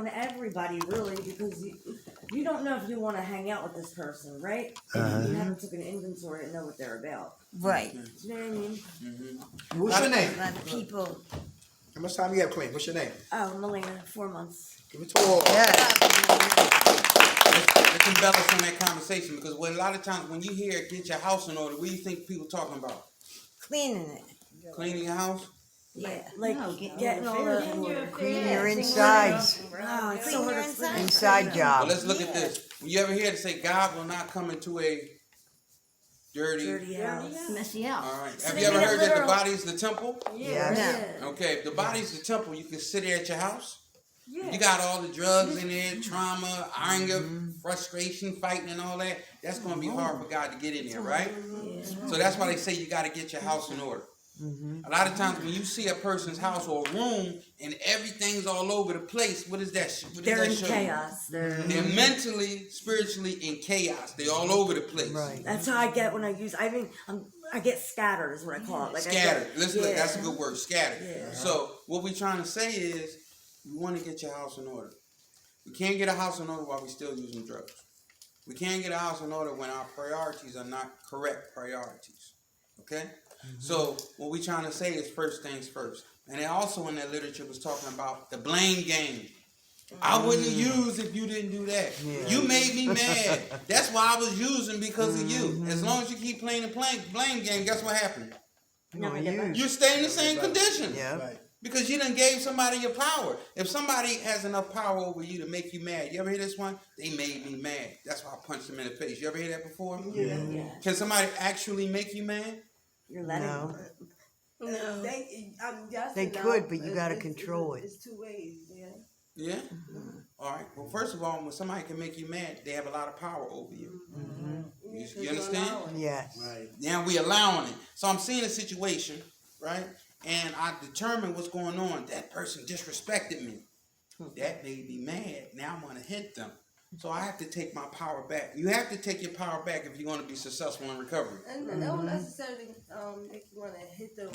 on everybody, really, because you don't know if you want to hang out with this person, right? Uh-huh. You haven't taken an inventory to know what they're about. Right. You know what I mean? What's your name? A lot of people. How much time you have, Queen? What's your name? Oh, Melina, 4 months. Give it to her. Let's embellish on that conversation because a lot of times when you hear "get your house in order," what do you think people talking about? Cleaning it. Cleaning your house? Yeah. Like getting all the Cleaning your insides. Oh, it's so hard to sleep. Inside Well, job. let's look at this. You ever hear it say God will not come into a dirty house. Messy out. All right. So Have they you ever get heard that the literal. body's the temple? Yeah. Okay, if the body's the temple, you can sit there at your house. You got all the drugs in there, trauma, anger, frustration, fighting, and all that. That's going to be hard for God to get in there, right? So that's why they say you got to get your house in order. A lot of times when you see a person's house or a room and everything's all over the place, what is that? What does They're that in show chaos. They're mentally, spiritually in chaos. They're all over the place. Right. That's how I get when I use. I mean, I get scattered is what I call it. Like Scattered. I get, That's a good word. Scattered. Yeah. So what we're trying to say is, you want to get your house in order. We can't get a house in order while we're still using drugs. We can't get a house in order when our priorities are not correct priorities. Okay? So what we're trying to say is first things first. And then also in that literature was talking about the blame game. I wouldn't have used if you didn't do that. Yeah. You made me mad. That's why I was using because of you. As long as you keep playing the blame game, guess what happened? You stay in the same condition. Yeah. Right. Because you done gave somebody your power. If somebody has enough power over you to make you mad, you ever hear this one? They made me mad. That's why I punched them in the face. You ever hear that before? Yeah. Can somebody actually make you mad? You're letting. No. No. They could, but you gotta control it. It's 2 ways, yeah. Yeah? All right. Well, first of all, when somebody can make you mad, they have a lot of power over you. You understand? Yes. Right. Now we allowing it. So I'm seeing a situation, right? And I determine what's going on. That person disrespected me. That made me mad. Now I'm going to hit them. So I have to take my power back. You have to take your power back if you're going to be successful in recovery. And that don't necessarily make you want to hit them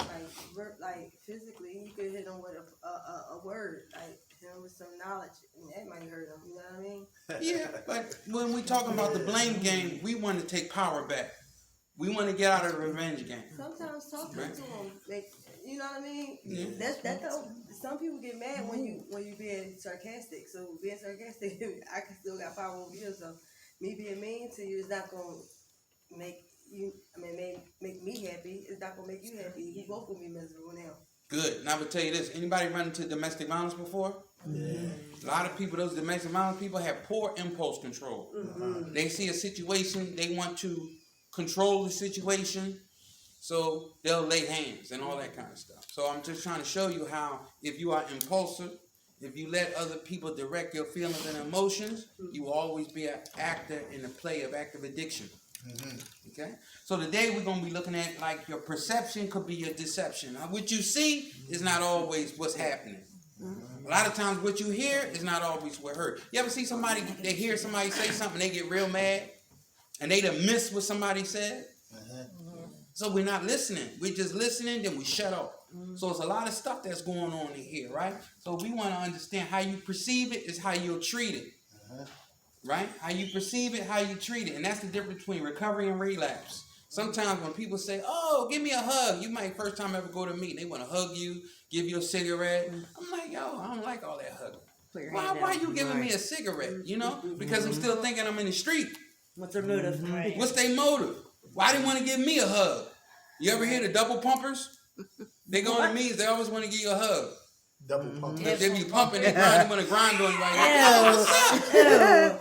like physically. You could hit them with a word, like hit them with some knowledge, and that might hurt them. You know what I mean? Yeah, but when we talking about the blame game, we want to take power back. We want to get out of the revenge game. Sometimes talking Right. to them, you know what I mean? Yeah. That don't. Some people get mad when you being sarcastic. So being sarcastic, I can still got power over you. So me being mean to you is not gonna make you. I mean, make me happy. It's not gonna make you happy. We both gonna be miserable now. Good. And I would tell you this. Anybody run into domestic violence before? Yeah. A lot of people, those domestic violence people have poor impulse control. They see a situation, they want to control the situation, so they'll lay hands and all that kind of stuff. So I'm just trying to show you how if you are impulsive, if you let other people direct your feelings and emotions, you will always be an actor in the play of active addiction. Okay? So today we're going to be looking at like your perception could be your deception. Now, what you see is not always what's happening. A lot of times what you hear is not always what heard. You ever see somebody, they hear somebody say something, they get real mad, and they done miss what somebody said? So we're not listening. We're just listening, then we shut off. So it's a lot of stuff that's going on in here, right? So we want to understand how you perceive it is how you'll treat it. Right? How you perceive it, how you treat it. And that's the difference between recovery and relapse. Sometimes when people say, oh, give me a hug, you might first time ever go to a meeting, they want to hug you, give you a cigarette. I'm like, yo, I don't like all that hugging. Why you giving me a cigarette? You know? Because I'm still thinking I'm in the street. What's their motive? What's their motive? Why they want to give me a hug? You ever hear the double pumpers? They go to meetings, they always want to give you a hug. Double pump. They be pumping, they want to grind on you like that.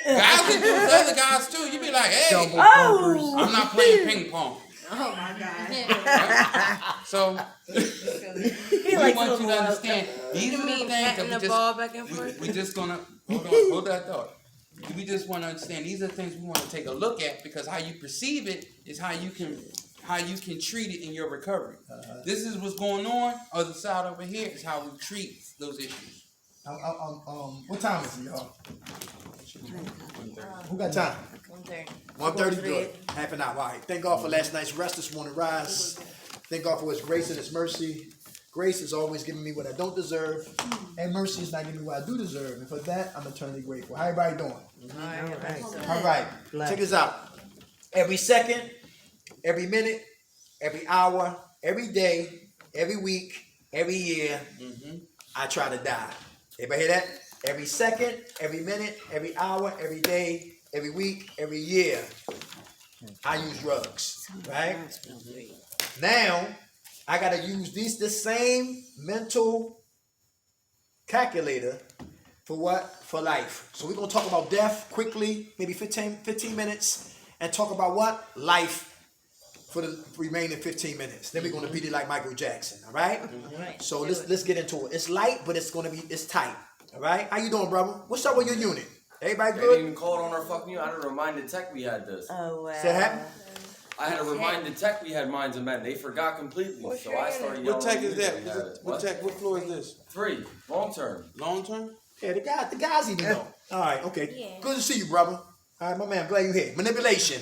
Guys that do it to other guys too. You be like, hey, I'm not playing ping pong. Oh my God. So we want you to understand these are the things that we just gonna hold that thought. We just want to understand these are the things we want to take a look at because how you perceive it is how you can treat it in your recovery. This is what's going on. Other side over here is how we treat those issues. What time is it, y'all? Who got time? 1:30. Good. Half an hour. All right. Thank God for last night's rest. This morning rise. Thank God for His grace and His mercy. Grace is always giving me what I don't deserve, and mercy is not giving me what I do deserve. And for that, I'm eternally grateful. How everybody doing? All right. Check this out. Every second, every minute, every hour, every day, every week, every year, I try to die. Everybody hear that? Every second, every minute, every hour, every day, every week, every year, I use drugs. Right? Now, I gotta use this same mental calculator for what? For life. So we're gonna talk about death quickly, maybe 15 minutes, and talk about what? Life for the remaining 15 minutes. Then we're gonna beat it like Michael Jackson, all right? So let's get into it. It's light, but it's tight. All right? How you doing, brother? What's up with your unit? Everybody They good? didn't even call it on our fucking unit. I had to remind the tech we had this. Oh, wow. Say happen? I had to remind the tech we had Minds of Men. They forgot completely, so I started yelling. What tech on is the that? unit we had it. What tech? What floor is this? 3, long term. Long term? Yeah, the guys even know. All right, okay. Good to see you, brother. All right, my man, I'm glad you're here. Manipulation.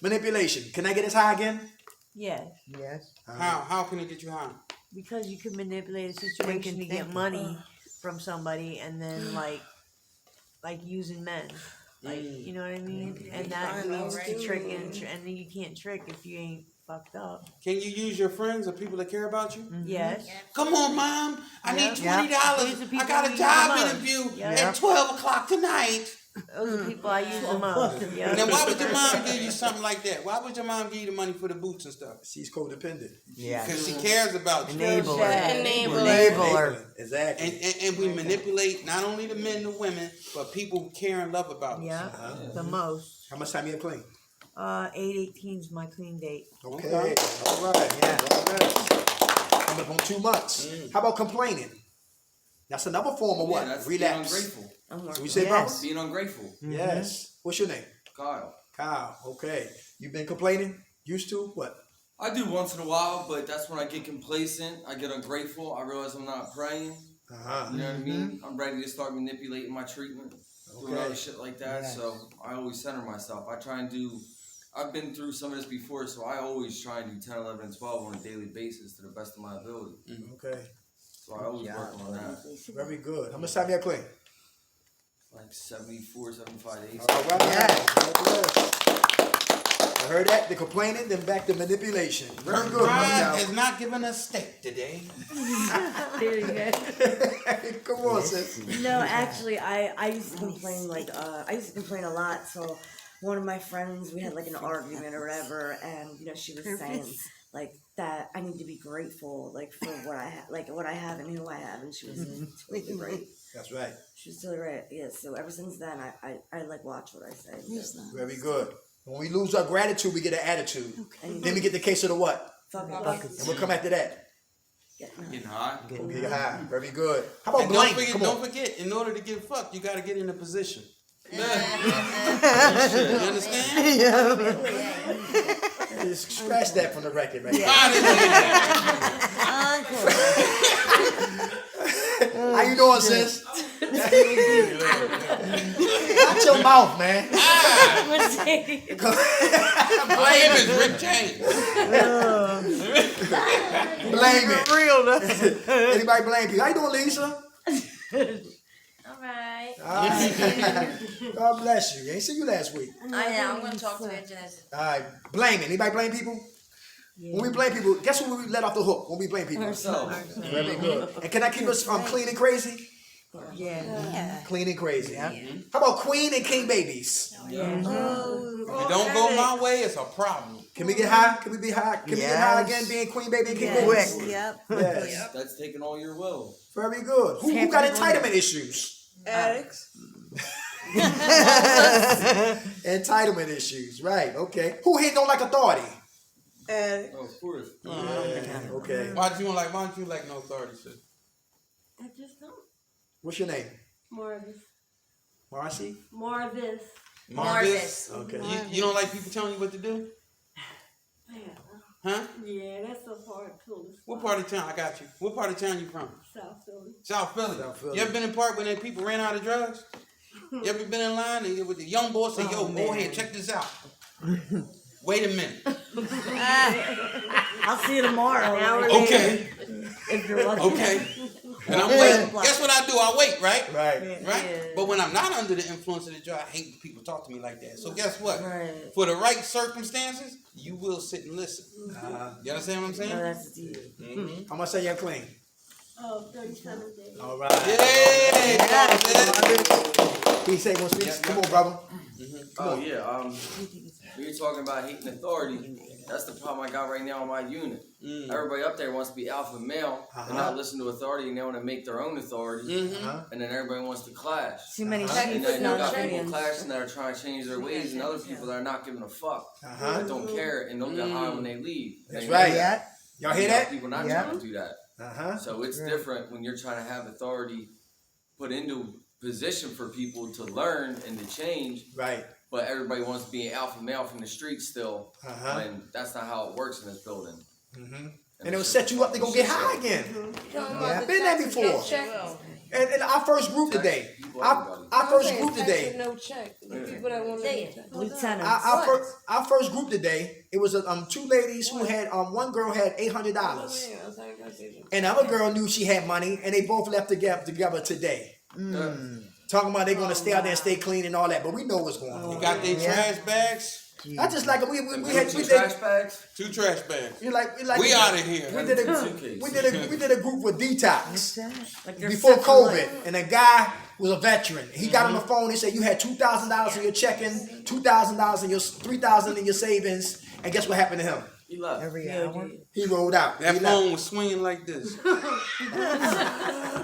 Manipulation. Can I get this high again? Yes, Yes. How can it get you high? because you can manipulate a situation to get money from somebody, and then like using men, like you know what I mean, and that leads to tricking, and then you can't trick if you ain't fucked up. Can you use your friends or people that care about you? Yes. Come on, Mom. I need $20. These are people I got who a use job the most. interview Yep. at 12 o'clock tonight. Those are people I use the most. And Yeah. then why would your mom give you something like that? Why would your mom give you the money for the boots and stuff? She's codependent. Yeah. Because she cares about you. Enabler. Exactly. And we manipulate not only the men, the women, but people who care and love about us. Yeah, the most. How much time you have clean? 8/18 is my clean date. Okay. All right. Yeah. All right. Coming up on 2 months. How about complaining? That's another form of what? Yeah, that's Relapse. being ungrateful. So we say, Yes. Being ungrateful. brother? Yes. What's your name? Kyle. Kyle. Okay. You've been complaining? Used to? What? I do once in a while, but that's when I get complacent. I get ungrateful. I realize I'm not praying. Uh-huh. You know what I mean? I'm ready to start manipulating my treatment. Doing other shit like that. Yes. So I always center myself. I try and do... I've been through some of this before, so I always try and do 10, 11, and 12 on a daily basis to the best of my ability. Okay. So I always work on that. Very good. How much time you have clean? Like 74, 75 days. All right. Yeah. I heard that. The complaining, then back to manipulation. Very good. God Brother is not giving us steak today. There you go. Kyle. Come on, sis. No, actually, I used to complain I used to complain a lot. So one of my friends, we had like an argument or whatever, and she was saying like that I need to be grateful like for what I have, like what I have and who I have, and she was totally right. That's right. She was totally right. Yeah. So ever since then, I like watch what I say. Very good. When we lose our gratitude, we get an attitude. And Then we get the case of the what? fucking And we'll come after that. Getting high. Okay, high. Very good. How about And blank? don't Come on. forget, in order to get fucked, you got to get in a position. You understand? Just scratch that from the record, man. How you doing, sis? Watch your mouth, man. My name is Rick James. Blame it. Real though. Anybody blame people? How you doing, Lisa? Alright. All right. God bless you. Ain't seen you last week. I'm gonna talk to her just. All right. Blame it. Anybody blame people? When we blame people, guess what we let off the hook when we blame people? Ourselves. Very good. And can I keep us clean and crazy? Yeah. Clean and crazy. How about queen and king babies? If you don't go my way, it's a problem. Can we get high? Can we be high? Can we get high Yes. again being queen baby and king Yes. babies? Yep. Yes. That's taking all your will. Very good. Who got entitlement issues? Addicts. Entitlement issues. Right. Okay. Who here don't like authority? Addicts. Oh, of course. Okay. Why don't you like no authority, sis? I just don't. What's your name? Marvis. Marcy? Marvis. Marvis. Okay. You don't like people telling you what to do? Huh? Yeah, that's so hard too. What part of town? I got you. What part of town you from? South Philly. South Philly. South Philly. You ever been in part when people ran out of drugs? You ever been in line and with the young boy say, "Yo, go ahead, check this out." Wait a minute. I'll see you tomorrow. Okay. if you're lucky. Okay. And I'm waiting. Guess what I do? I wait, right? Right. Right? Yeah. But when I'm not under the influence of the drug, I hate when people talk to me like that. So guess what? Right. For the right circumstances, you will sit and listen. You understand what I'm No, saying? that's deep. How much say you're clean? 37 days. All right. Yay! He say one speak. Come on, brother. Oh yeah, when you're talking about hating authority, that's the problem I got right now in my unit. Everybody up there wants to be alpha male and not listen to authority, and they want to make their own authority, and then everybody wants to clash. Too many And sheep, then you no got people opinions. clashing that are trying to change their ways, and other people that are not giving a fuck, that don't care, and they'll get high when they leave. That's And right. Yeah. Y'all hear you got that? people not Yeah. trying to do that. So it's different when you're trying to have authority put into position for people to learn and to change. Right. But everybody wants to be an alpha male from the street still, and that's not how it works in this building. And it'll set you up to go get high again. I've been there before. And our first group today. Our first group today. No check. The people that want to Lieutenant. Our first group today. It was two ladies who had one girl had $800, and the other girl knew she had money, and they both left together today. Talking about they're gonna stay out there and stay clean and all that, but we know what's going on. You got their trash bags? I just like we had Two trash bags. 2 trash bags. we like We out of here. we did a group with detox Like they're before set for COVID, life. and a guy was a veteran. He got on the phone. He said you had $2,000 in your checking, $2,000 in your $3,000 in your savings, and guess what happened to him? He left. Every hour. He rolled out. That He phone was swinging like this.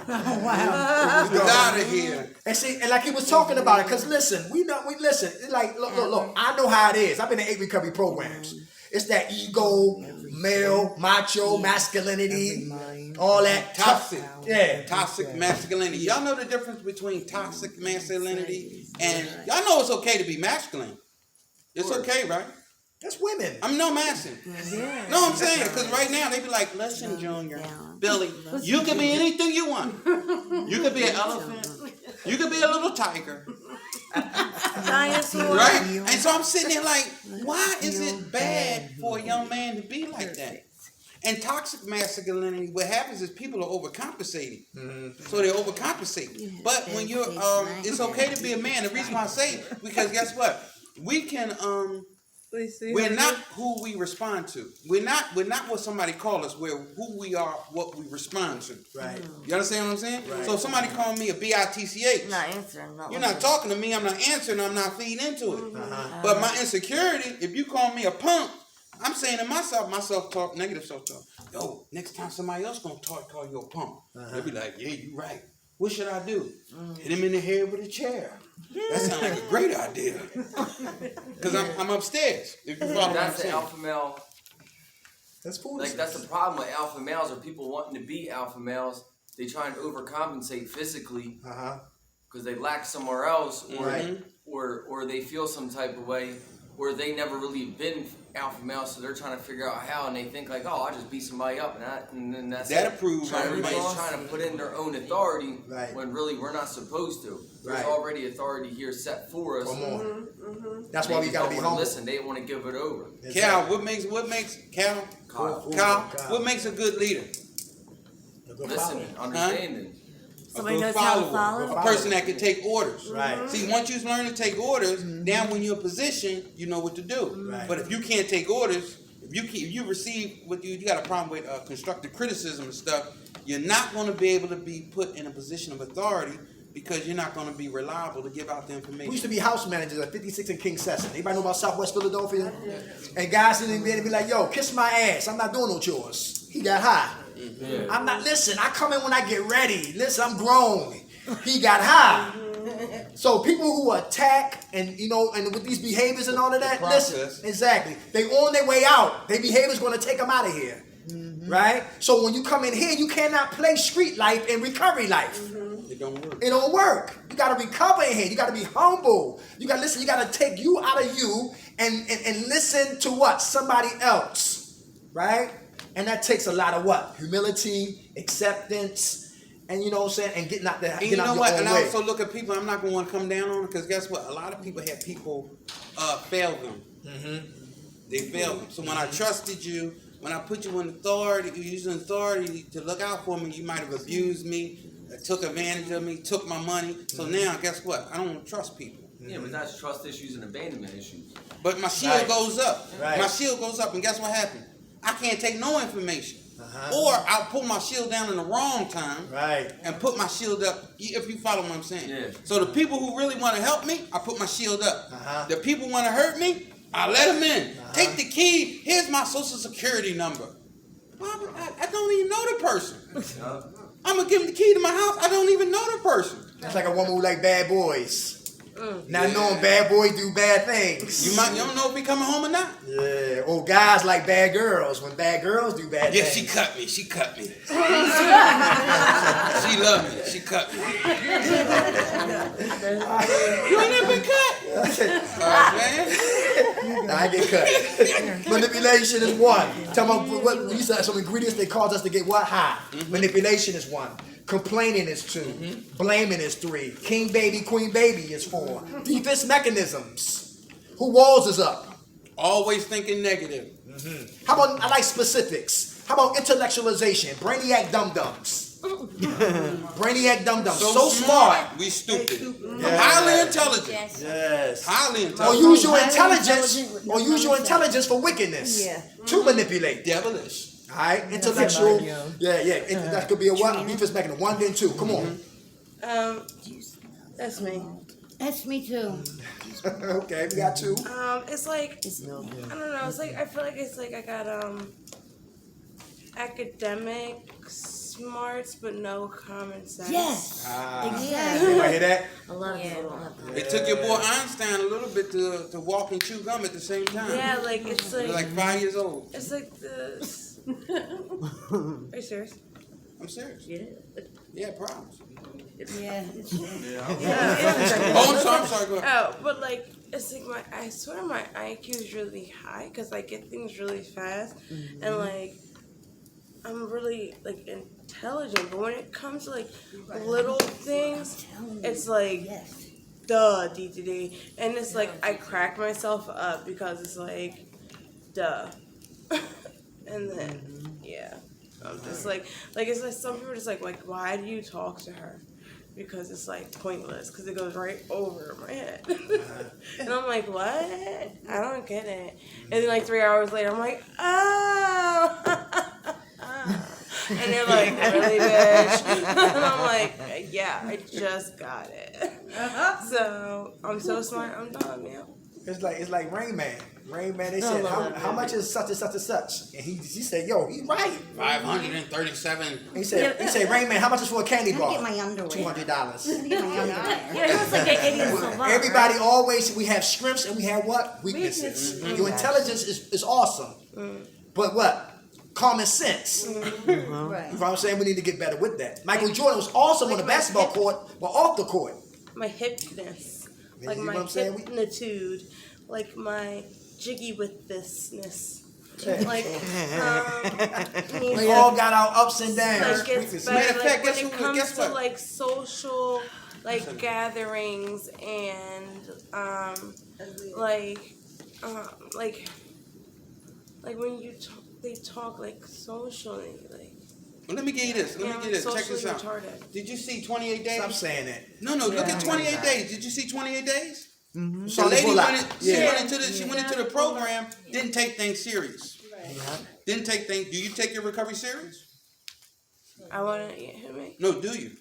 Wow. He was out of here. And see, and like he was talking about it, cause listen, we listen. It's like, look. I know how it is. I've been in 8 recovery programs. It's that ego, male, macho, masculinity, all that Toxic. Yeah. Toxic masculinity. Y'all know the difference between toxic masculinity and y'all know it's okay to be masculine. It's okay, right? That's women. I'm no masculine. No, I'm saying, because right now they be like, listen, Junior, Billy, you can be anything you want. You could be an elephant. You could be a little tiger. Dinosaur. Right? And so I'm sitting there like, why is it bad for a young man to be like that? And toxic masculinity, what happens is people are overcompensating. So they overcompensate. But when you're, it's okay to be a man. The reason why I say it, because guess what? We can, we're not who we respond to. We're not what somebody call us. We're who we are, what we respond to. Right. You understand what I'm saying? Right. So if somebody call me a bitch, Not answering. you're not talking to me. I'm not answering. I'm not feeding into it. But my insecurity, if you call me a punk, I'm saying to myself, my self-talk, negative self-talk. Yo, next time somebody else gonna call you a punk, they'll be like, yeah, you right. What should I do? Hit him in the head with a chair. That sounds like a great idea. Because I'm upstairs. If you follow what I'm That's the saying. alpha male. That's foolish. Like that's the problem with alpha males, or people wanting to be alpha males. They try and overcompensate physically because they lack somewhere else, or they feel some type of way, or they never really been alpha males, so they're trying to figure out how, and they think like, oh, I'll just beat somebody up, and then that's That it. approves Everybody's everybody. trying to put in their own authority Right. when really we're not supposed to. There's Right. already authority here set for us. Come on. That's why we gotta be They don't wanna humble. listen. They want to give it over. Cal, what makes Cal? Kyle. What makes a good leader? Listening, understanding. Somebody a good knows how to follower, follow. a person that can take orders. Right. See, once you learn to take orders, now when you're in position, you know what to do. Right. But if you can't take orders, if you receive what you got a problem with constructive criticism and stuff, you're not going to be able to be put in a position of authority because you're not going to be reliable to give out the information. We used to be house managers at 56 and King Session. Anybody know about Southwest Philadelphia? And guys in the bed and be like, yo, kiss my ass. I'm not doing no chores. He got high. I'm not, listen, I come in when I get ready. Listen, I'm grown. He got high. So people who attack and, and with these behaviors and all of that, listen, exactly. They on their way out. Their behavior's going to take them out of here. Right? So when you come in here, you cannot play street life and recovery life. It don't work. It don't work. You got to recover in here. You got to be humble. You got to listen. You got to take you out of you and listen to what? Somebody else. Right? And that takes a lot of what? Humility, acceptance, and you know what I'm saying? And getting out there. And you know what? And I also look at people, I'm not going to want to come down on it because guess what? A lot of people have people fail them. They fail them. So when I trusted you, when I put you in authority, you using authority to look out for me, you might have abused me, took advantage of me, took my money. So now, guess what? I don't trust people. Yeah, but that's trust issues and abandonment issues. But my shield goes up. Right. My shield goes up, and guess what happened? I can't take no information. Or I'll pull my shield down in the wrong time. Right. And put my shield up, if you follow what I'm saying. Yeah. So the people who really want to help me, I put my shield up. The people want to hurt me, I let them in. Take the key. Here's my social security number. Well, I don't even know the person. I'm going to give them the key to my house. I don't even know the person. That's like a woman who like bad boys. Not knowing bad boys do bad things. You don't know if he coming home or not. Yeah. Or guys like bad girls when bad girls do bad Yeah, things. she cut me. She cut me. She loved me. She cut me. You ain't never been cut. Man. I get cut. Manipulation is one. Tell me what these are some ingredients that cause us to get what high. Manipulation is one. Complaining is two. Blaming is three. King baby, queen baby is four. Defense mechanisms. Who walls is up? Always thinking negative. How about, I like specifics. How about intellectualization? Brainiac dum-dums. Brainiac dum-dums. So smart. We stupid. Yeah. Highly intelligent. Yes. Highly Or intelligent. use your intelligence. Or use your intelligence for wickedness. Yeah. To manipulate. Devilish. All right, intellectual. Yeah. That could be a what? Defense mechanism. One, then two. Come on. That's me. That's me too. Okay, we got two. It's like I don't know. It's like I feel like it's like I got academic smarts but no common sense. Yes. Exactly. Anybody hear that? A lot of people don't have that. It took your boy Einstein a little bit to walk and chew gum at the same time. Yeah, like it's He was like like 5 years old. it's like this. Are you serious? I'm serious. Yeah. Yeah, problems. Yeah. Oh, I'm sorry. Go ahead. Oh, but like it's like I swear my IQ is really high because I get things really fast and like I'm really like intelligent. But when it comes to like little things, it's like duh, D, and it's like I crack myself up because it's like duh, and then yeah. I'm just like it's like some people are just like why do you talk to her? Because it's like pointless because it goes right over my head. And I'm like, what? I don't get it. And then like 3 hours later, I'm like, oh. And they're like, really, bitch? And I'm like, yeah, I just got it. So I'm so smart, I'm dumb, yeah. It's like Rain Man. Rain Man. They said how much is such and such and such, and he said, yo, he right. 537. He said, Rain Man, how much is for a candy bar? Get my underwear. $200. Get my underwear. Yeah, it was like an idiot savant. Everybody always, we have strengths and we have what? Weaknesses. Your intelligence is awesome. But what? Common sense. Right. You know what I'm saying? We need to get better with that. Michael Jordan was awesome on the basketball court, but off the court. My hipness, like You know my what I'm saying? hipnitude, like my jiggy with thisness. Like, We all got our ups and downs. like it's Matter of better, fact, like guess when it who- comes guess to what? like social like gatherings and like when you they talk like socially like. Well, let me get you this. Let me get this. Check socially this out. retarded. Did you see 28 Days? Stop saying that. No, look at 28 Days. Did you see 28 Days? The Sandra lady Bullock. went into the program, didn't take things serious. Didn't take things. Do you take your recovery serious? I want to get him. No, do you?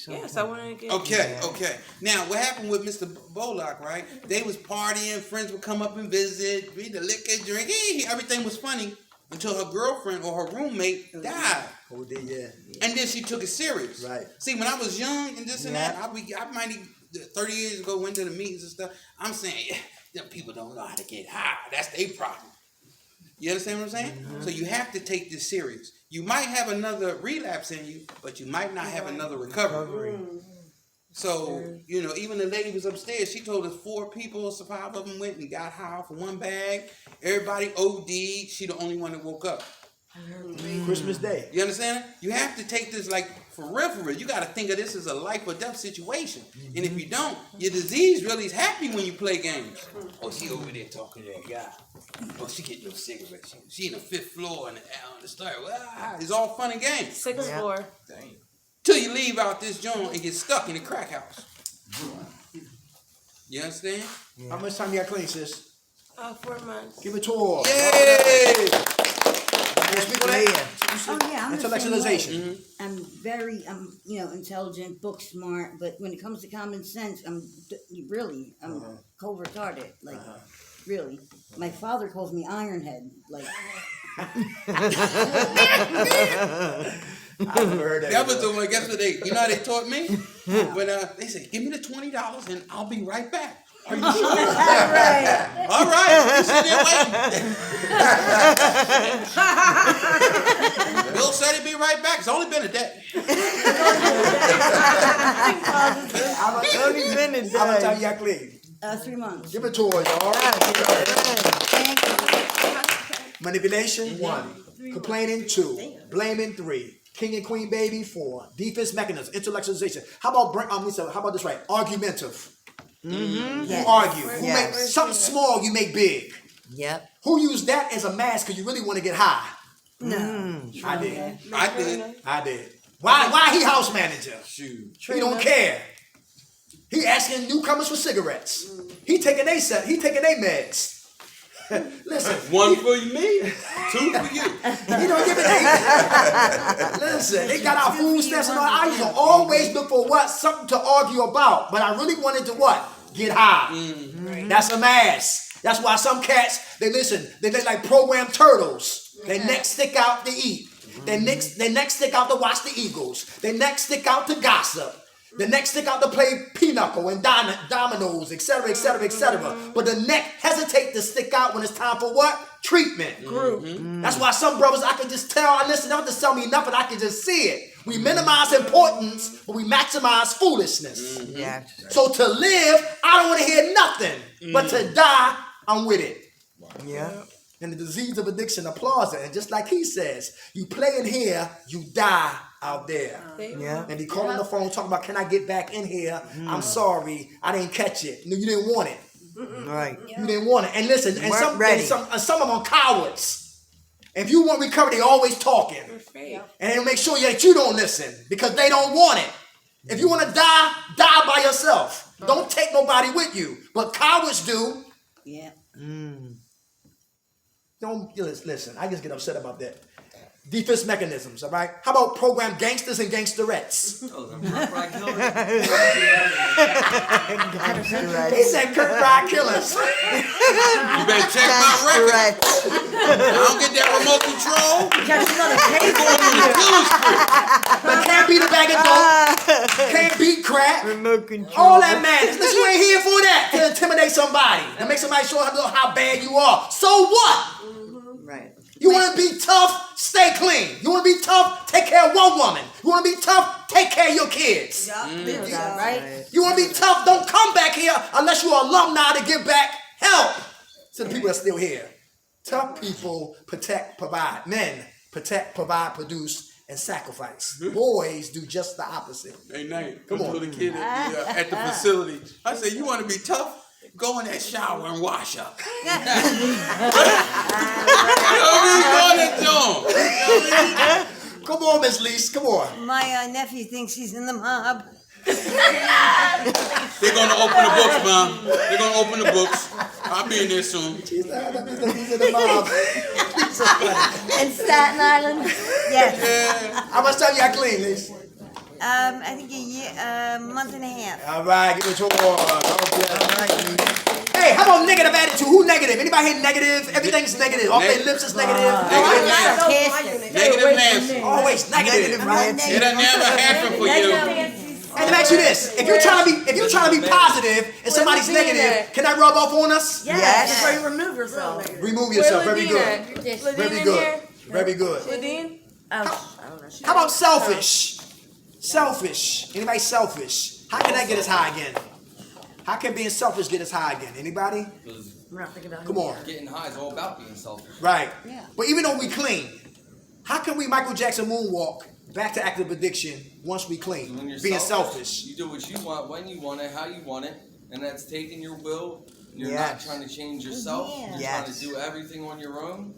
Yes, I want to get. Okay. Now, what happened with Mr. Bullock, right? They was partying, friends would come up and visit, read the liquor, drink, everything was funny until her girlfriend or her roommate died. Oh, yeah. And then she took it serious. Right. See, when I was young and this and that, I might have 30 years ago went to the meetings and stuff. I'm saying, them people don't know how to get high. That's their problem. You understand what I'm saying? So you have to take this serious. You might have another relapse in you, but you might not have another recovery. So, even the lady was upstairs. She told us 4 people, so 5 of them went and got high off of one bag. Everybody OD'd. She the only one that woke up. Christmas Day. You understand? You have to take this like For real, you got to think of this as a life or death situation. And if you don't, your disease really is happy when you play games. Oh, she over there talking to that guy. Oh, she getting no cigarettes. She in the 5th floor on the start. It's all fun and games. 6th floor. Dang. Till you leave out this joint and get stuck in the crack house. You understand? How much time you got clean, sis? 4 months. Give it to her. Yay! Speak on that. Oh yeah, I'm the same Intellectualization. way. I'm very, intelligent, book smart, but when it comes to common sense, I'm cold retarded. Like, really. My father calls me Ironhead. Like, I've never heard that. That was the one. Guess what they? You know how they taught me? When they said, "Give me the $20 and I'll be right back." Are you sure? All right. You sitting there waiting. Bill said he'd be right back. It's only been a day. How much time you got clean? 3 months. Give it to her, y'all. Manipulation, 1. Complaining, 2. Blaming, 3. King and queen baby, 4. Defense mechanism, intellectualization. How about this right? Argumentative. Mm-hmm. You argue. Who make something small, you make big. Yep. Who used that as a mask because you really want to get high? No. I did. I did. Why he house manager? Shoot. He don't care. He asking newcomers for cigarettes. He taking they meds. Listen. 1 for me, 2 for you. He don't give it. Listen, they got our food stamps and all. I used to always look for something to argue about, but I really wanted to get high. Mm-hmm. That's a mask. That's why some cats they like programmed turtles. Their necks stick out to eat. Their necks stick out to watch the Eagles. Their necks stick out to gossip. The neck stick out to play pinochle and dominoes, etc., etc., etc. But the neck hesitate to stick out when it's time for what? Treatment. Mm-hmm. That's why some brothers I can just tell, they don't have to tell me nothing, I can just see it. We minimize importance, but we maximize foolishness. Mm-hmm. Yeah. So to live, I don't want to hear nothing. But to die, I'm with it. Yeah. And the disease of addiction applauds it. And just like he says, you play in here, you die out there. Yeah. And he called on the phone talking about, can I get back in here? I'm sorry, I didn't catch it. No, you didn't want it. Right. You didn't want it. And listen, and some of them are cowards. If you want recovery, they always talking. And they'll make sure that you don't listen because they don't want it. If you want to die by yourself. Don't take nobody with you. But cowards do. Yeah. Don't listen. I just get upset about that. Defense mechanisms, all right? How about program gangsters and gangsterettes? He said Kirkbride killers. You better check my record. I don't get that remote control. But can't beat a bag of dope. Can't beat crack. Remote control. All that matters. Listen, you ain't here for that to intimidate somebody. To make somebody show how bad you are. So what? Right. You want to be tough? Stay clean. You want to be tough? Take care of one woman. You want to be tough? Take care of your kids. Right? You want to be tough? Don't come back here unless you're alumni to give back help to the people that's still here. Tough people protect, provide. Men protect, provide, produce, and sacrifice. Boys do just the opposite. Hey, Nate, Come I on. told the kid at the facility, I said, you want to be tough? Go in that shower and wash up. You know what I mean? Come on, Miss Lease. Come on. My nephew thinks he's in the mob. They're going to open the books, Mom. They're going to open the books. I'll be in there soon. He's in the mob. In Staten Island? Yes. Yeah. How much time you got clean, Lease? I think a month and a half. All right, give it to her. Hey, how about negative attitude? Who negative? Anybody here negative? Everything's negative. Off their lips is negative. Negative Nancy. Always negative. It'll never happen for you. And let me ask you this: if you're trying to be positive and somebody's negative, can that rub off on us? Yes. That's why you remove yourself. Remove yourself. Very good. Very good. Very good. Ladine? I don't know. How about selfish? Selfish. Anybody selfish? How can that get us high again? How can being selfish get us high again? Anybody? We're not thinking about Come on. Getting high is all about being selfish. Right. Yeah. But even though we clean, how can we Michael Jackson moonwalk back to active addiction once we clean. When you're Being selfish. You do what you want, when you want it, how you want it, and that's taking your will. You're not trying to change yourself. You're trying to do everything on your own.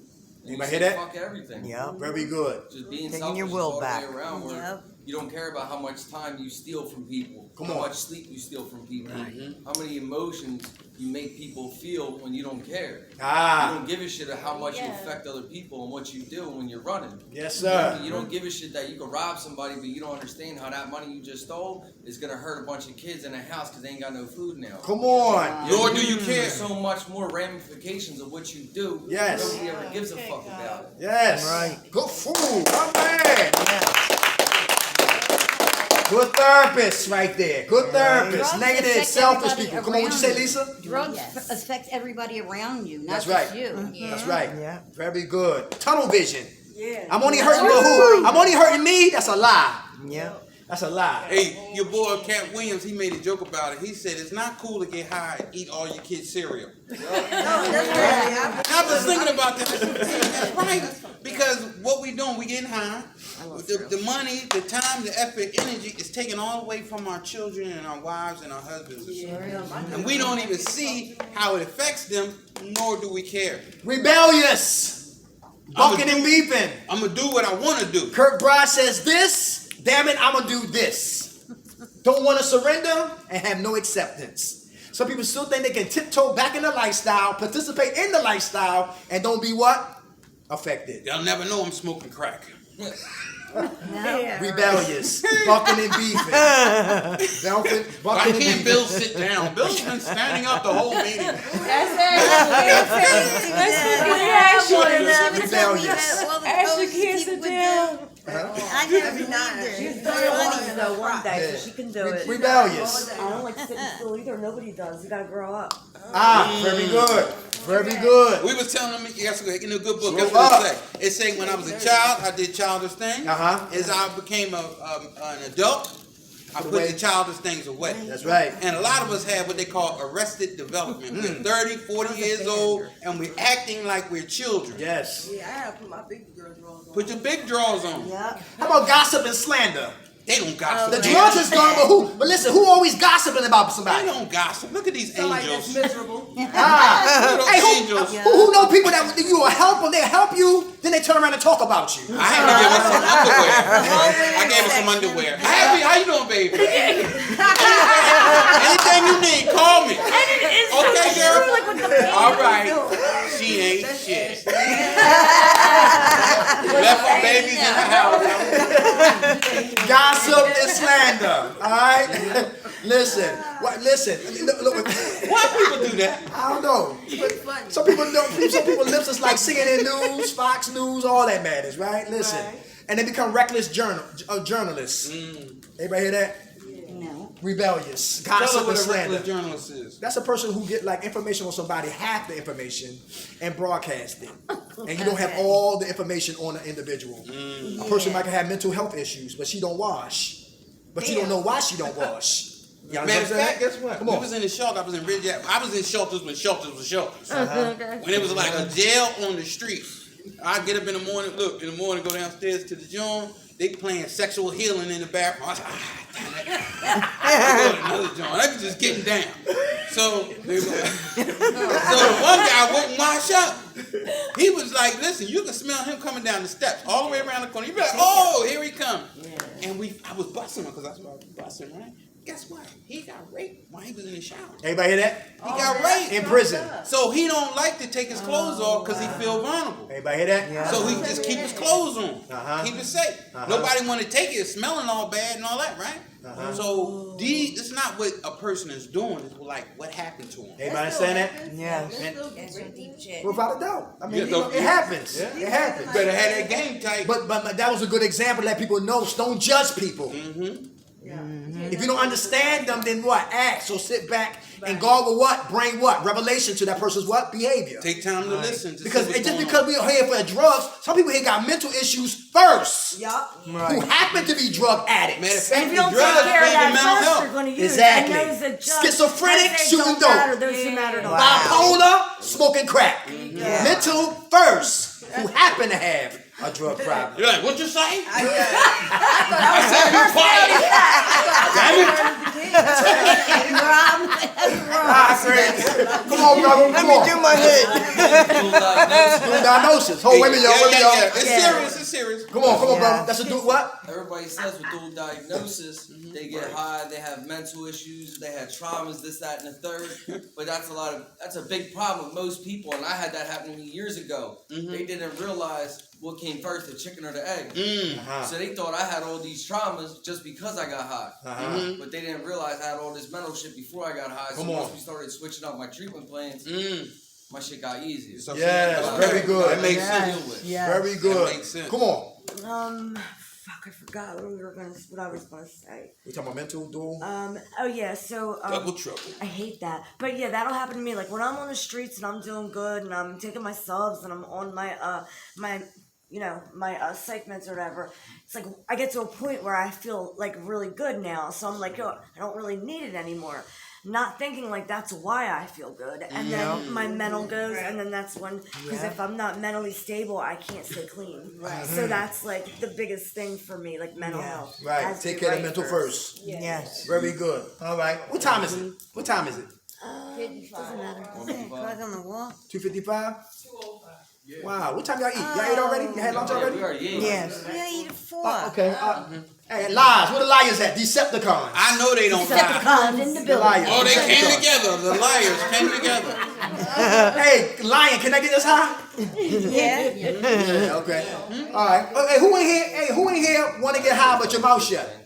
Anybody hear that? Fuck everything. Yep. Very good. Just being Taking selfish your will all back. the way around. Where you don't care about how much time you steal from people, how much sleep you steal from people, how many emotions you make people feel when you don't care. You don't give a shit of how much you affect other people and what you do when you're running. Yes, sir. You don't give a shit that you can rob somebody, but you don't understand how that money you just stole is gonna hurt a bunch of kids in a house because they ain't got no food now. Come on. Nor do you care. There's so much more ramifications of what you do. Yes. Nobody ever gives a fuck about it. Yes. Right. Good food. My man. Good therapists right there. Good therapists. Drugs Negative, affect selfish everybody people. Come on, what you say, around Lisa? Drugs affect everybody around you, not That's just right. you. That's right. Yeah. Very good. Tunnel vision. Yeah. I'm only hurting with who? I'm only hurting me? That's a lie. Yeah. That's a lie. Hey, your boy Cat Williams, he made a joke about it. He said it's not cool to get high and eat all your kids' cereal. I was thinking about this. That's right. Because what we doing, we getting high. The money, the time, the effort, energy is taken all away from our children and our wives and our husbands. And we don't even see how it affects them, nor do we care. Rebellious. Bucking and beeping. I'm going to do what I want to do. Kirkbride says this. Damn it, I'm going to do this. Don't want to surrender and have no acceptance. Some people still think they can tiptoe back in the lifestyle, participate in the lifestyle, and don't be what? Affected. They'll never know I'm smoking crack. Rebellious. Bucking and beefing. Why Bucking and can't beefing. Bill sit down? Bill's been standing up the whole meeting. Rebellious. Ashley can't sit down. I never either. She's very lucky though one day, so she can do it. Rebellious. I don't like sitting still either. Nobody does. You gotta grow up. Very good. Very good. We was telling them, yes, in a good book. Grow Guess what up. it say? It say when I was a child, I did childish things. As I became an adult, I put the childish things away. That's right. And a lot of us have what they call arrested development. We're 30, 40 years old, and we're acting like we're children. Yes. Yeah, I have to put my big girl drawers on. Put your big drawers on. Yeah. How about gossip and slander? They don't gossip. The drugs is gone, but who? But listen, who always gossiping about They somebody? don't gossip. Look at these Somebody that's angels. miserable. Little Hey, angels. who know people that you will help them? They help you, then they turn around and talk about you. I had to give her some underwear. I gave her some underwear. Happy, how you doing, baby? Anything you need, call me. Okay, girl? All right. She ain't shit. Left her babies in the house. Gossip and slander. All right. Listen. Listen. Look, Why people do that? I don't know. Some people don't. Some people lips is like CNN News, Fox News, all that matters, right? Listen, and they become reckless journalists. Everybody hear that? No. Rebellious, Tell gossip her and what a slander. reckless journalist is. That's a person who get like information on somebody, half the information, and broadcast it, and you don't have all the information on the individual. A person might have mental health issues, but she don't wash, but you don't know why she don't wash. Y'all Matter of understand fact, that? guess what? Come We on. was in the shelter. I was in Ridge. I was in shelters when shelters were shelters. When it was like a jail on the street. I get up in the morning. Look, in the morning, go downstairs to the joint. They playing sexual healing in the bathroom. I was like, damn it. I go to another joint. I was just getting down. So the one guy wouldn't wash up. He was like, listen, you can smell him coming down the steps all the way around the corner. You'd be like, oh, here he comes. And I was busting him because that's what I was busting, right? Guess what? He got raped while he was in the shower. Everybody hear that? He got raped. In prison. So he don't like to take his clothes off because he feel vulnerable. Everybody hear that? Yeah. So he just keep his clothes on. Keep it safe. Nobody want to take it. It's smelling all bad and all that, right? So it's not what a person is doing. It's like what happened to him. Everybody understand that? Yes. Without a doubt. I mean, Yeah, it happens. Yeah. It happens. Better have that game tight. But that was a good example to let people know. Don't judge people. If you don't understand them, then what? Ask. So sit back and God will what? Bring what? Revelation to that person's what? Behavior. Take time to listen. To Because see what's just going because on. we are here for drugs, some people here got mental issues first. Yup. Who happen to be drug addicts. Matter of And fact, if the you don't drugs take care of bring that the mental first, health. you're going to use Exactly. it. And those that just Schizophrenic, say shooting don't dope. matter, those who matter don't Bipolar, smoking crack. Mental first. Who happen to have a drug problem. You're like, what you say? I said be quiet. Damn it. Come on, brother. Come on. Do my head. Dual diagnosis. Hold, wait a minute, y'all. Wait a minute, y'all. It's serious. It's serious. Come on, brother. That's a dual what? Everybody says with dual diagnosis, they get high, they have mental issues, they have traumas, this, that, and the third. But that's a big problem with most people, and I had that happen to me years ago. They didn't realize what came first, the chicken or the egg. So they thought I had all these traumas just because I got high. But they didn't realize I had all this mental shit before I got high. So once we started switching up my treatment plans, my shit got easier. Yes, very good. That makes sense. Very good. That makes sense. Come on. Fuck, I forgot what I was gonna say. We talking about mental dual? Oh yeah, so Double trouble. I hate that. But yeah, that'll happen to me. Like when I'm on the streets and I'm doing good and I'm taking my subs and I'm on my my psych meds or whatever. It's like I get to a point where I feel like really good now. So I'm like, yo, I don't really need it anymore. Not thinking like that's why I feel good. And then my mental goes, and then that's when, because if I'm not mentally stable, I can't stay clean. So that's like the biggest thing for me, like mental health. Right. Take care of the mental first. Yes. Very good. All right. What time is it? What time is it? Doesn't matter. Clock on the wall. 2:55? Wow. What time y'all eat? Y'all ate already? You had lunch already? We already ate. Yes. We gotta eat at 4. Okay. Hey, liars. Where the liars at? Decepticons. I know they don't lie. Decepticons in the The building. liars. Oh, they came Decepticons. together. The liars came together. Hey, lion, can I get this high? Yeah. Yeah, okay. All right. Hey, who in here? Hey, who in here want to get high but your mouth shut?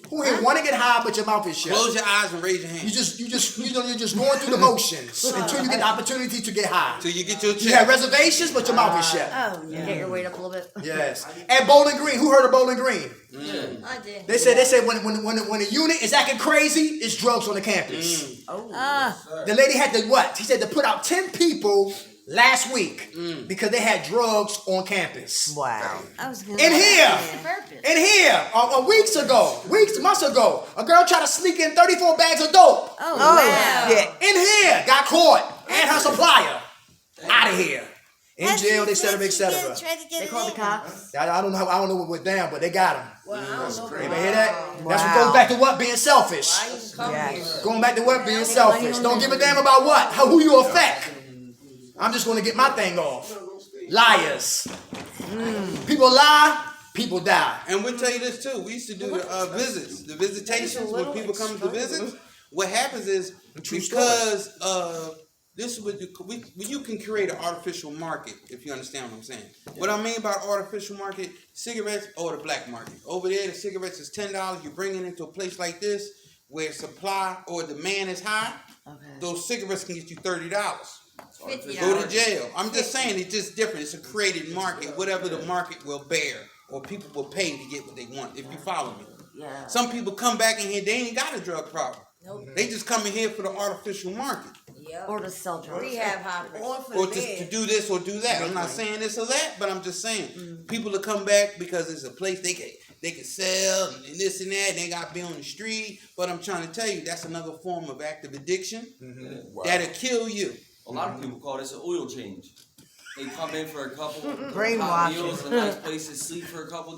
Who in here want to get high but your mouth is shut? Close your eyes and raise your hand. You're just going through the motions until you get the opportunity to get high. Till you get your You have check. reservations, but your mouth is shut. Oh, yeah. Get your weight up a little bit. Yes. At Bowling Green, who heard of Bowling Green? I did. They said when a unit is acting crazy, it's drugs on the campus. The lady had to what? He said to put out 10 people last week because they had drugs on campus. Wow. I was gonna In here, Purpose. months ago, a girl tried to sneak in 34 bags of dope. Oh, wow. Yeah. In here, got caught, and her supplier out of here. In jail, they set him, etc. They call the cops. I don't know what went down, but they got him. Well, I don't know. Anybody hear that? That's what goes back to what? Being selfish. Yes. Going back to what? Being selfish. Don't give a damn about what? Who you affect. I'm just going to get my thing off. Liars. People lie, people die. And we'll tell you this too. We used to do the visits, the visitations when people come to visit. What happens is because this is what you can create an artificial market, if you understand what I'm saying. What I mean by artificial market, cigarettes or the black market. Over there, the cigarettes is $10. You bring it into a place like this where supply or demand is high. Those cigarettes can get you $30. Go to jail. I'm just saying it's just different. It's a created market. Whatever the market will bear or people will pay to get what they want, if you follow me. Yeah. Some people come back in here, they ain't got a drug problem. They just come in here for the artificial market. Or to sell drugs. Rehab hoppers. Or to do this or do that. I'm not saying this or that, but I'm just saying people will come back because it's a place they can sell and this and that. They got to be on the street. But I'm trying to tell you, that's another form of active addiction that'll kill you. A lot of people call this an oil change. They come in for a couple Brainwashing. hot meals, a nice place to sleep for a couple